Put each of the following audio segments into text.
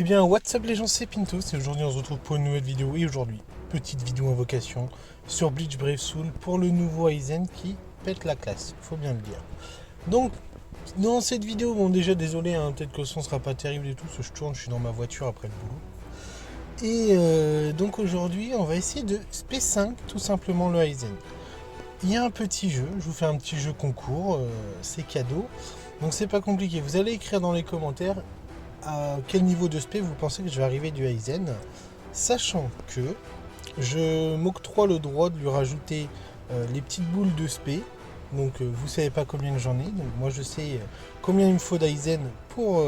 Eh bien, what's up les gens, c'est Pinto, et aujourd'hui on se retrouve pour une nouvelle vidéo, et aujourd'hui, petite vidéo invocation sur Bleach Brave Soul pour le nouveau Aizen qui pète la classe, faut bien le dire. Donc, dans cette vidéo, bon déjà désolé, hein, peut-être que le son sera pas terrible et tout, parce que je tourne, je suis dans ma voiture après le boulot. Et donc aujourd'hui, on va essayer de SP5 tout simplement le Aizen. Il y a un petit jeu, je vous fais un petit jeu concours, c'est cadeau, donc c'est pas compliqué, vous allez écrire dans les commentaires à quel niveau de spé vous pensez que je vais arriver du Aizen, sachant que je m'octroie le droit de lui rajouter les petites boules de spé. Donc vous savez pas combien que j'en ai, donc moi je sais combien il me faut d'Aizen pour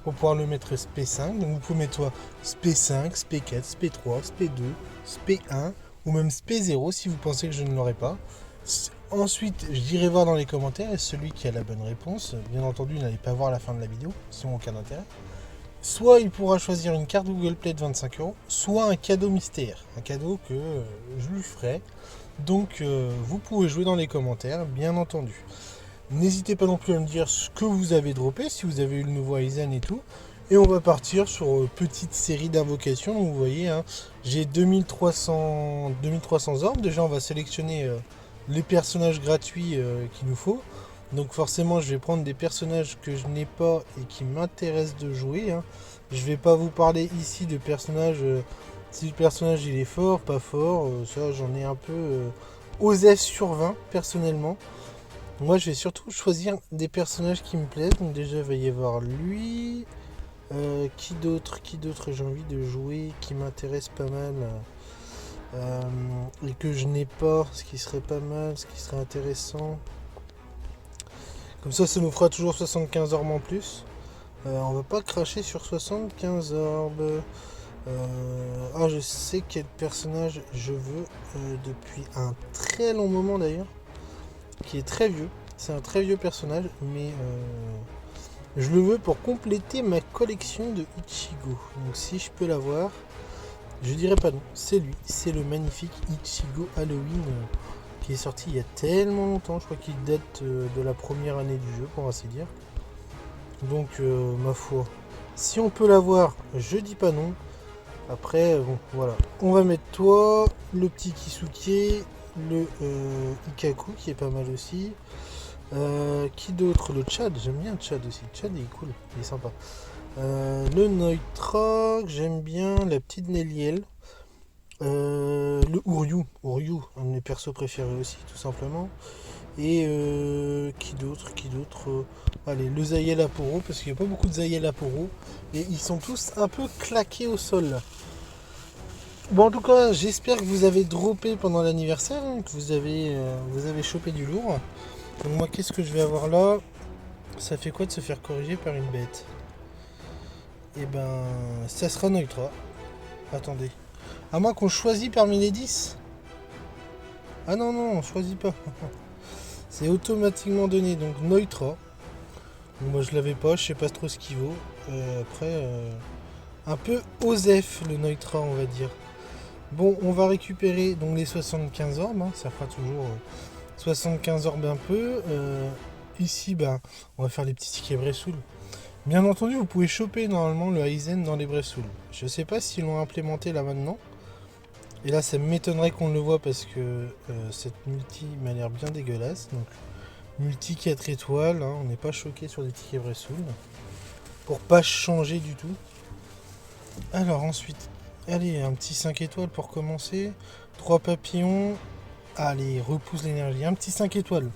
pouvoir le mettre spé 5. Donc vous pouvez mettre soit spé 5, spé 4, spé 3, spé 2, spé 1 ou même spé 0 si vous pensez que je ne l'aurai pas. Ensuite, je dirai voir dans les commentaires et celui qui a la bonne réponse, bien entendu, n'allez pas voir la fin de la vidéo, sinon aucun intérêt. Soit il pourra choisir une carte Google Play de 25 €, soit un cadeau mystère, un cadeau que je lui ferai. Donc vous pouvez jouer dans les commentaires, bien entendu. N'hésitez pas non plus à me dire ce que vous avez droppé, si vous avez eu le nouveau Aizen et tout. Et on va partir sur petite série d'invocations. Donc vous voyez, hein, j'ai 2300 orbes. Déjà, on va sélectionner les personnages gratuits qu'il nous faut. Donc forcément, je vais prendre des personnages que je n'ai pas et qui m'intéressent de jouer, hein. Je vais pas vous parler ici de personnages. Si le personnage il est fort, pas fort, ça j'en ai un peu OSEF sur 20 personnellement. Moi je vais surtout choisir des personnages qui me plaisent. Donc déjà il va y avoir lui. Qui d'autre j'ai envie de jouer qui m'intéresse pas mal et que je n'ai pas, ce qui serait pas mal, ce qui serait intéressant. Comme ça nous fera toujours 75 orbes en plus. On va pas cracher sur 75 orbes. Je sais quel personnage je veux depuis un très long moment d'ailleurs, qui est très vieux. C'est un très vieux personnage, mais je le veux pour compléter ma collection de Ichigo. Donc si je peux l'avoir, je dirais pas non. C'est lui, c'est le magnifique Ichigo Halloween qui est sorti il y a tellement longtemps. Je crois qu'il date de la première année du jeu, pour ainsi dire. Donc ma foi, si on peut l'avoir, je dis pas non. Après, bon, voilà. On va mettre toi, le petit Kisuke, le Ikaku qui est pas mal aussi. Qui d'autre? Le Chad, j'aime bien le Chad aussi. Le Chad il est cool, il est sympa. Le Neutra, j'aime bien. La petite Nelliel. Le Uryu, un de mes persos préférés aussi, tout simplement. Et qui d'autre Allez, le Zayel Aporo, parce qu'il n'y a pas beaucoup de Zayel Aporo. Et ils sont tous un peu claqués au sol. Bon, en tout cas, j'espère que vous avez droppé pendant l'anniversaire, hein, que vous avez chopé du lourd. Donc moi, qu'est-ce que je vais avoir là? Ça fait quoi de se faire corriger par une bête? Eh ben, ça sera Neutra. Attendez. À moins qu'on choisit parmi les 10. Ah non, non, on choisit pas. C'est automatiquement donné, donc Neutra. Donc moi, je l'avais pas, je sais pas trop ce qu'il vaut. Un peu OSEF, le Neutra, on va dire. Bon, on va récupérer donc les 75 orbes, hein, ça fera toujours 75 orbes un peu. Ici, on va faire les petits tickets Bressoul. Bien entendu, vous pouvez choper normalement le Aizen dans les Bressoul. Je sais pas s'ils l'ont implémenté là maintenant. Et là, ça m'étonnerait qu'on le voit parce que cette multi m'a l'air bien dégueulasse. Donc, multi 4 étoiles, hein, on n'est pas choqué sur des tickets Bressoul. Pour pas changer du tout. Alors ensuite, allez, un petit 5 étoiles pour commencer. 3 papillons. Allez, repousse l'énergie. Un petit 5 étoiles.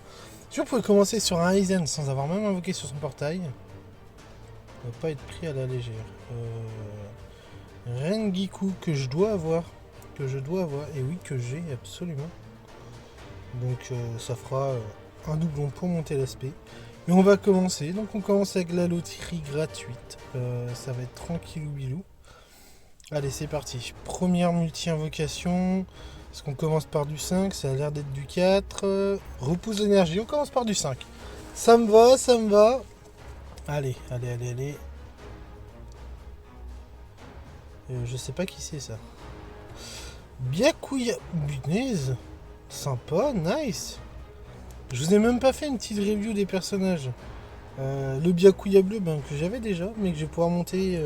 Si vous pouvez commencer sur un Aizen sans avoir même invoqué sur son portail, ne va pas être pris à la légère. Rengiku que je dois avoir. Et oui, que j'ai absolument. Donc ça fera un doublon pour monter l'aspect. Et on va commencer. Donc on commence avec la loterie gratuite. Ça va être tranquillou bilou. Allez, c'est parti. Première multi-invocation. Est-ce qu'on commence par du 5? Ça a l'air d'être du 4. Repousse l'énergie. On commence par du 5. Ça me va, ça me va. Allez, allez, allez, allez. Je sais pas qui c'est ça. Byakuya. Punaise. Sympa, nice. Je vous ai même pas fait une petite review des personnages. Le Byakuya bleu que j'avais déjà, mais que je vais pouvoir monter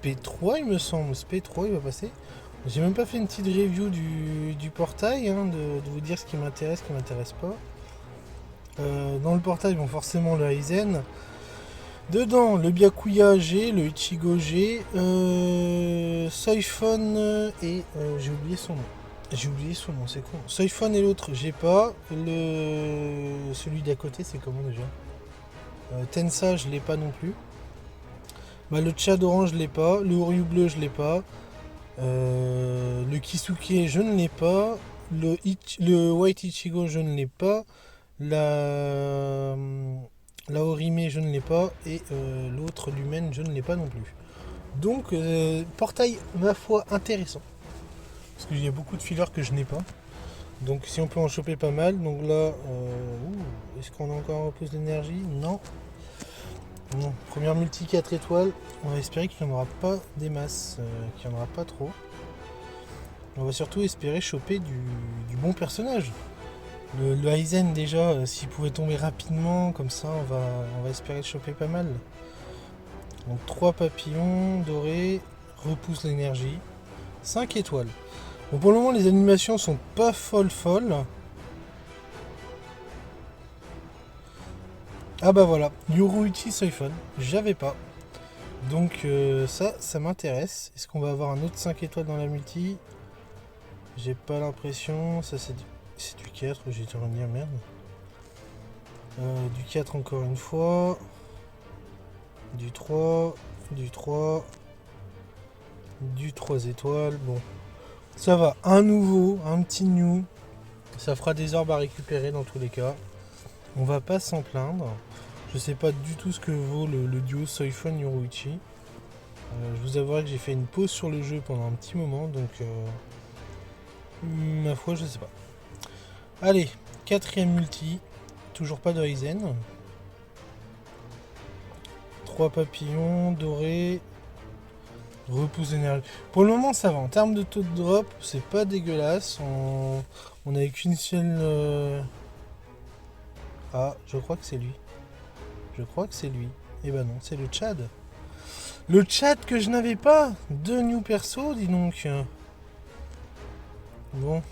SP3 il me semble, SP3 il va passer. J'ai même pas fait une petite review du portail, hein, de vous dire ce qui m'intéresse, ce qui m'intéresse pas. Dans le portail, bon forcément le Aizen. Dedans, le Byakuya G, le Ichigo G, Soifon et j'ai oublié son nom. J'ai oublié son nom, c'est con. Soifon et l'autre, j'ai pas. Celui d'à côté, c'est comment déjà Tensa, je l'ai pas non plus. Bah, le Tchad orange, je l'ai pas. Le Oryu bleu, je l'ai pas. Le Kisuke, je ne l'ai pas. Le White Ichigo, je ne l'ai pas. La Orime, je ne l'ai pas. Et l'autre, l'humaine, je ne l'ai pas non plus. Donc, portail, ma foi, intéressant. Parce qu'il y a beaucoup de fillers que je n'ai pas. Donc, si on peut en choper pas mal. Donc là, est-ce qu'on a encore un repose d'énergie? Non. Non. Première multi 4 étoiles. On va espérer qu'il n'y en aura pas des masses. Qu'il n'y en aura pas trop. On va surtout espérer choper du bon personnage. Le Aizen déjà, s'il pouvait tomber rapidement, comme ça on va espérer le choper pas mal. Donc 3 papillons dorés, repousse l'énergie, 5 étoiles. Bon, pour le moment les animations sont pas folles. Ah bah voilà, Yoruichi Soifon, j'avais pas. Donc ça m'intéresse. Est-ce qu'on va avoir un autre 5 étoiles dans la multi? J'ai pas l'impression, ça c'est du 4, j'ai été revenir, merde. Du 4 encore une fois. Du 3, du 3, du 3 étoiles, bon. Ça va, un nouveau, un petit new. Ça fera des orbes à récupérer dans tous les cas. On va pas s'en plaindre. Je sais pas du tout ce que vaut le duo Soifon Yoruichi. Je vous avouerai que j'ai fait une pause sur le jeu pendant un petit moment, donc ma foi, je sais pas. Allez, quatrième multi. Toujours pas de Aizen. 3 papillons dorés. Repousse d'énergie. Pour le moment, ça va. En termes de taux de drop, c'est pas dégueulasse. On n'avait qu'une seule. Ah, je crois que c'est lui. Je crois que c'est lui. Eh ben non, c'est le Tchad. Le Tchad que je n'avais pas. 2 new perso, dis donc. Bon.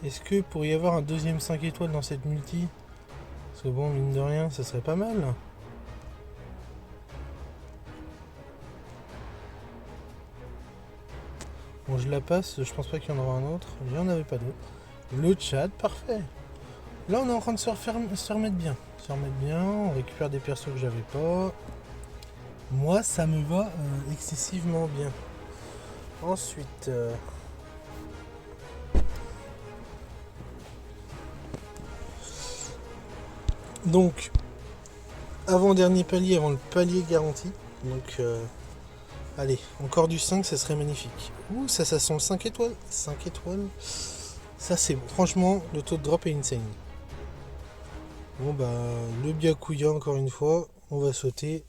Est-ce que pour y avoir un deuxième 5 étoiles dans cette multi? Parce que bon, mine de rien, ça serait pas mal. Bon, je la passe, je pense pas qu'il y en aura un autre. Il n'y en avait pas d'autre. Le Tchad, parfait. Là, on est en train de se remettre bien. On récupère des persos que j'avais pas. Moi, ça me va excessivement bien. Ensuite... Donc, avant-dernier palier, avant le palier garanti. Donc, allez, encore du 5, ça serait magnifique. Ouh, ça sent le 5 étoiles. 5 étoiles. Ça, c'est bon. Franchement, le taux de drop est insane. Bon, bah, le Byakuya, encore une fois, on va sauter.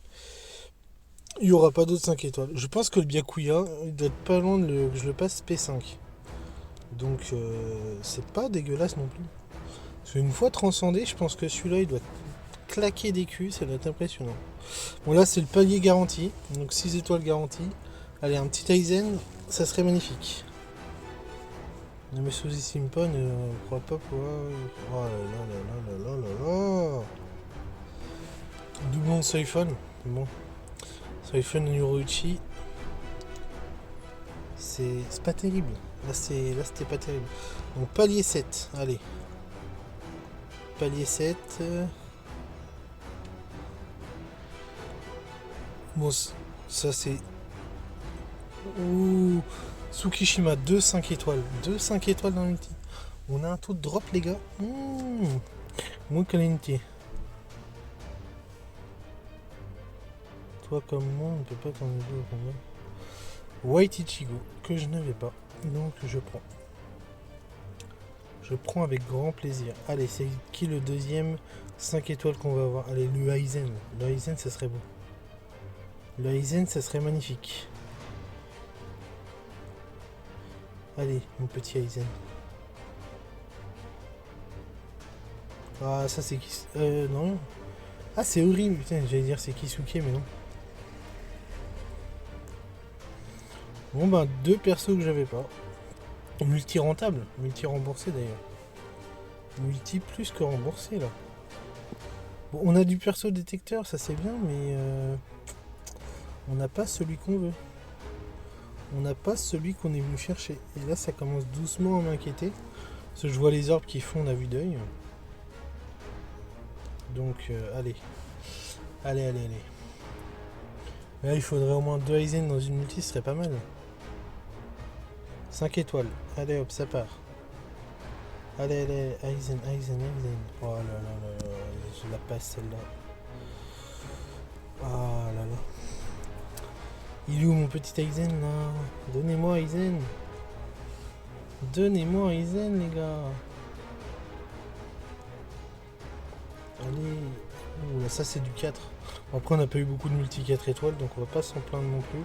Il n'y aura pas d'autres 5 étoiles. Je pense que le Byakuya, il doit être pas loin que je le passe P5. Donc, c'est pas dégueulasse non plus. Parce qu'une fois transcendé, je pense que celui-là, il doit claquer des culs, ça doit être impressionnant. Bon, là, c'est le palier garanti. Donc, 6 étoiles garanties. Allez, un petit Aizen, ça serait magnifique. Ne me sous-estime pas, ne crois pas pouvoir... Oh là là là là là là là. Doublon de Soifon. Bon. Soifon Yoruichi. C'est pas terrible. Là, c'était pas terrible. Donc, palier 7. Allez. Palier 7. Bon, ça c'est... Ouh. Tsukishima, 2 5 étoiles. 2 5 étoiles dans l'ulti. On a un taux de drop, les gars. Muy caliente. Toi comme moi, on ne peut pas t'en aider au combat. White Ichigo, que je n'avais pas. Donc je prends. Je prends avec grand plaisir. Allez, c'est qui le deuxième 5 étoiles qu'on va avoir? Allez, le Aizen. Le Aizen, ça serait beau. Le Aizen, ça serait magnifique. Allez, mon petit Aizen. Ah, ça c'est qui? Non. Ah, c'est horrible, putain, j'allais dire c'est Kisuke, mais non. Bon ben, 2 persos que j'avais pas. Multi rentable, multi remboursé d'ailleurs. Multi plus que remboursé là. Bon, on a du perso détecteur, ça c'est bien, mais on n'a pas celui qu'on veut. On n'a pas celui qu'on est venu chercher. Et là, ça commence doucement à m'inquiéter. Parce que je vois les orbes qui fondent à vue d'œil. Donc, allez. Allez. Là, il faudrait au moins 2 Aizen dans une multi, ce serait pas mal. 5 étoiles. Allez, hop, ça part. Allez, Aizen. Oh là là, je la passe celle-là. Ah là là. Il est où mon petit Aizen là? Donnez-moi Aizen. Donnez-moi Aizen les gars. Allez. Ouh là ça c'est du 4. Après on n'a pas eu beaucoup de multi 4 étoiles donc on va pas s'en plaindre non plus.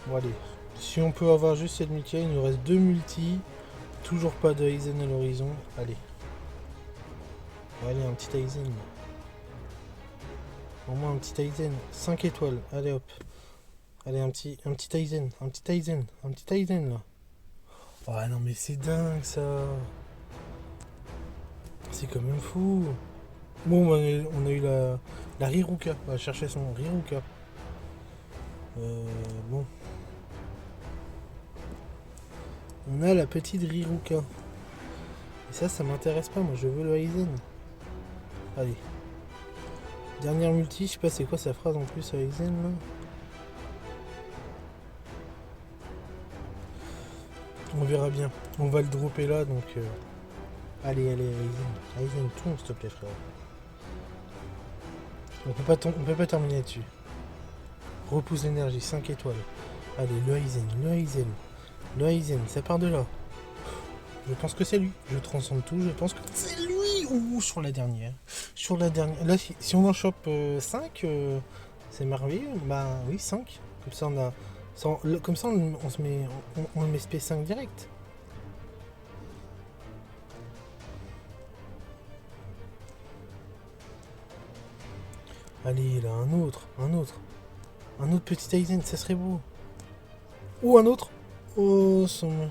Bon allez. Si on peut avoir juste cette multi, il nous reste 2 multi. Toujours pas de Aizen à l'horizon. Allez. Allez un petit Aizen. Au moins un petit Aizen, 5 étoiles, allez hop. Allez un petit Aizen, un petit Aizen là. Oh non mais c'est dingue ça. C'est quand même fou. Bon on a eu la Riruka, on va chercher son Riruka. Bon. On a la petite Riruka. Et ça m'intéresse pas, moi je veux le Aizen. Allez. Dernière multi, je sais pas c'est quoi sa phrase en plus à Aizen là. On verra bien. On va le dropper là donc. Allez Aizen, tourne s'il te plaît frère. On peut pas terminer là-dessus. Repousse l'énergie, 5 étoiles. Allez, le Aizen, ça part de là. Je pense que c'est lui. Je transcende tout, je pense que c'est lui. Ouh, sur la dernière. Là, si on en chope 5, c'est merveilleux. Bah oui, 5. Comme ça, on a. Comme ça, on le met SP5 direct. Allez, là, un autre petit Aizen, ça serait beau. Ou un autre. Oh, son.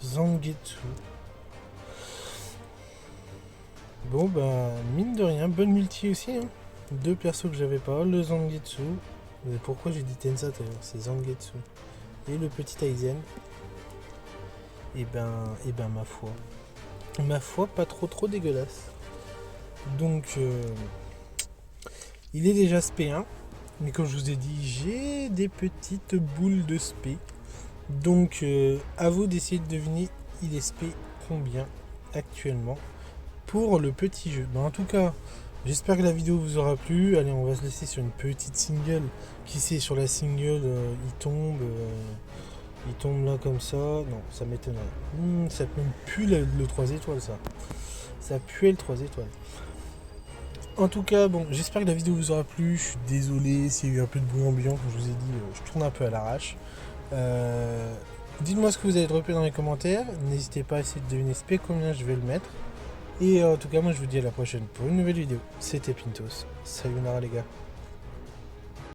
Zangetsu. Bon bah mine de rien, bonne multi aussi hein. 2 persos que j'avais pas, le Zangetsu. Mais pourquoi j'ai dit Tensa tout à l'heure? C'est Zangetsu. Et le petit Aizen. Et ben ma foi pas trop dégueulasse. Donc il est déjà SP1. Mais comme je vous ai dit, j'ai des petites boules de SP. Donc à vous d'essayer de deviner il est SP combien actuellement pour le petit jeu. En tout cas, j'espère que la vidéo vous aura plu. Allez, on va se laisser sur une petite single. Qui sait, sur la single, il tombe là comme ça. Non, ça m'étonnerait. Ça pue le 3 étoiles, ça. Ça pue le 3 étoiles. En tout cas, bon, j'espère que la vidéo vous aura plu. Je suis désolé s'il y a eu un peu de bruit ambiant. Comme je vous ai dit, je tourne un peu à l'arrache. Dites-moi ce que vous avez droppé dans les commentaires. N'hésitez pas à essayer de deviner SP combien je vais le mettre. Et en tout cas, moi je vous dis à la prochaine pour une nouvelle vidéo. C'était Pintos. Sayonara les gars.